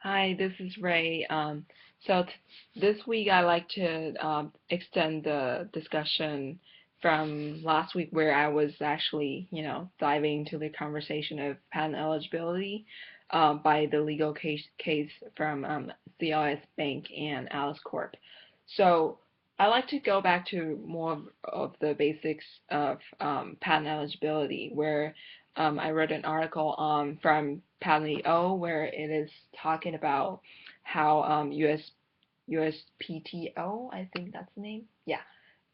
Hi, this is Ray. This week I'd like to extend the discussion from last week where I was actually, diving into the conversation of patent eligibility by the legal case from CLS Bank and Alice Corp. So I like to go back to more of the basics of patent eligibility, where I read an article from Patent EO where it is talking about how USPTO, I think that's the name. Yeah,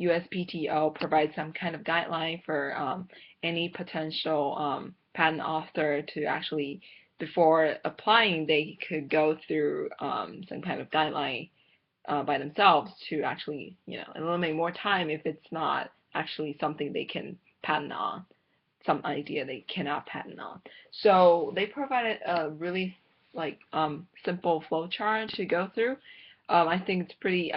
USPTO provides some kind of guideline for any potential patent author to actually, before applying, they could go through some kind of guideline by themselves to actually, eliminate more time if it's not actually something they can patent on, some idea they cannot patent on. So they provided a really simple flow chart to go through. I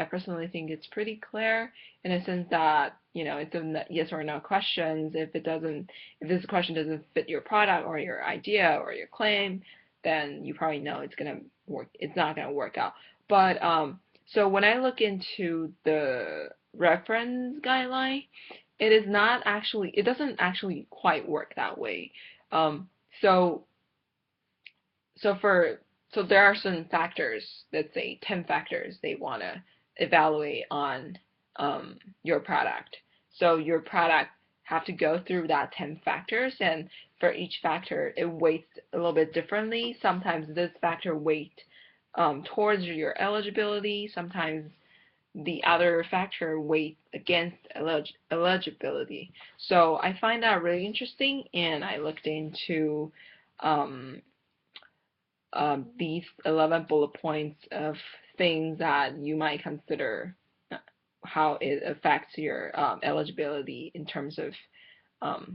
personally think it's pretty clear in a sense that, it's a yes or no questions. If this question doesn't fit your product or your idea or your claim, then you probably know it's not gonna work out. But so when I look into the reference guideline, it doesn't actually quite work that way. Um, so so for so there are some factors, let's say 10 factors they want to evaluate on your product. So your product have to go through that 10 factors, and for each factor it weights a little bit differently. Sometimes this factor weight towards your eligibility, sometimes the other factor weight against eligibility. So I find that really interesting, and I looked into um, these 11 bullet points of things that you might consider how it affects your eligibility in terms of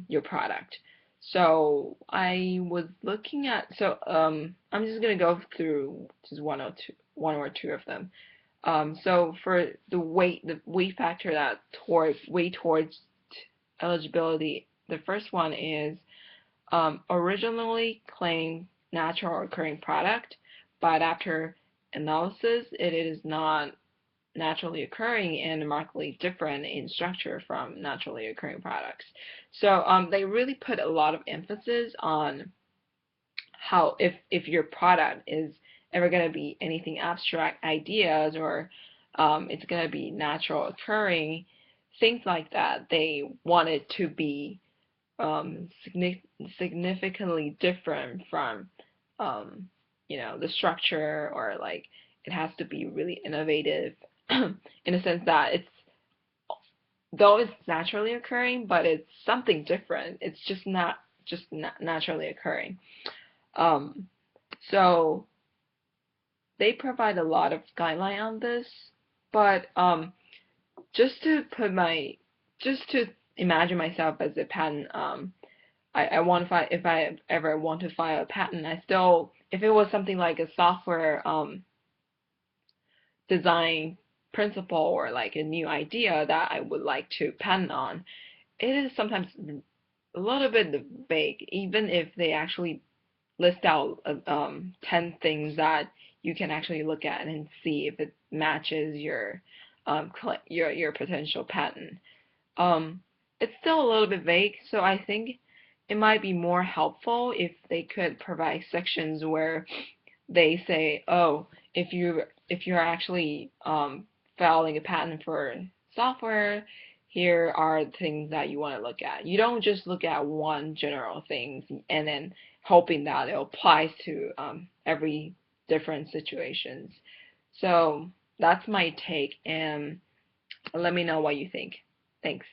your product. So I was looking at, I'm just going to go through just one or two of them. So for the weight factor that weight towards eligibility, the first one is originally claimed natural occurring product, but after analysis, it is not naturally occurring and markedly different in structure from naturally occurring products. So they really put a lot of emphasis on how if your product is ever going to be anything abstract ideas or it's going to be natural occurring, things like that. They want it to be significantly different from the structure, or like it has to be really innovative in a sense that though it's naturally occurring, but it's something different. It's just not naturally occurring. Um, so they provide a lot of guideline on this, but just to put my just to imagine myself as a patent, I want to file, if I ever want to file a patent, I still, if it was something like a software design principle or like a new idea that I would like to patent on, it is sometimes a little bit vague, even if they actually list out 10 things that you can actually look at and see if it matches your potential patent. Um, it's still a little bit vague, so I think it might be more helpful if they could provide sections where they say, oh, if you're actually filing a patent for software, here are the things that you want to look at. You don't just look at one general thing and then hoping that it applies to every different situations. So that's my take, and let me know what you think. Thanks.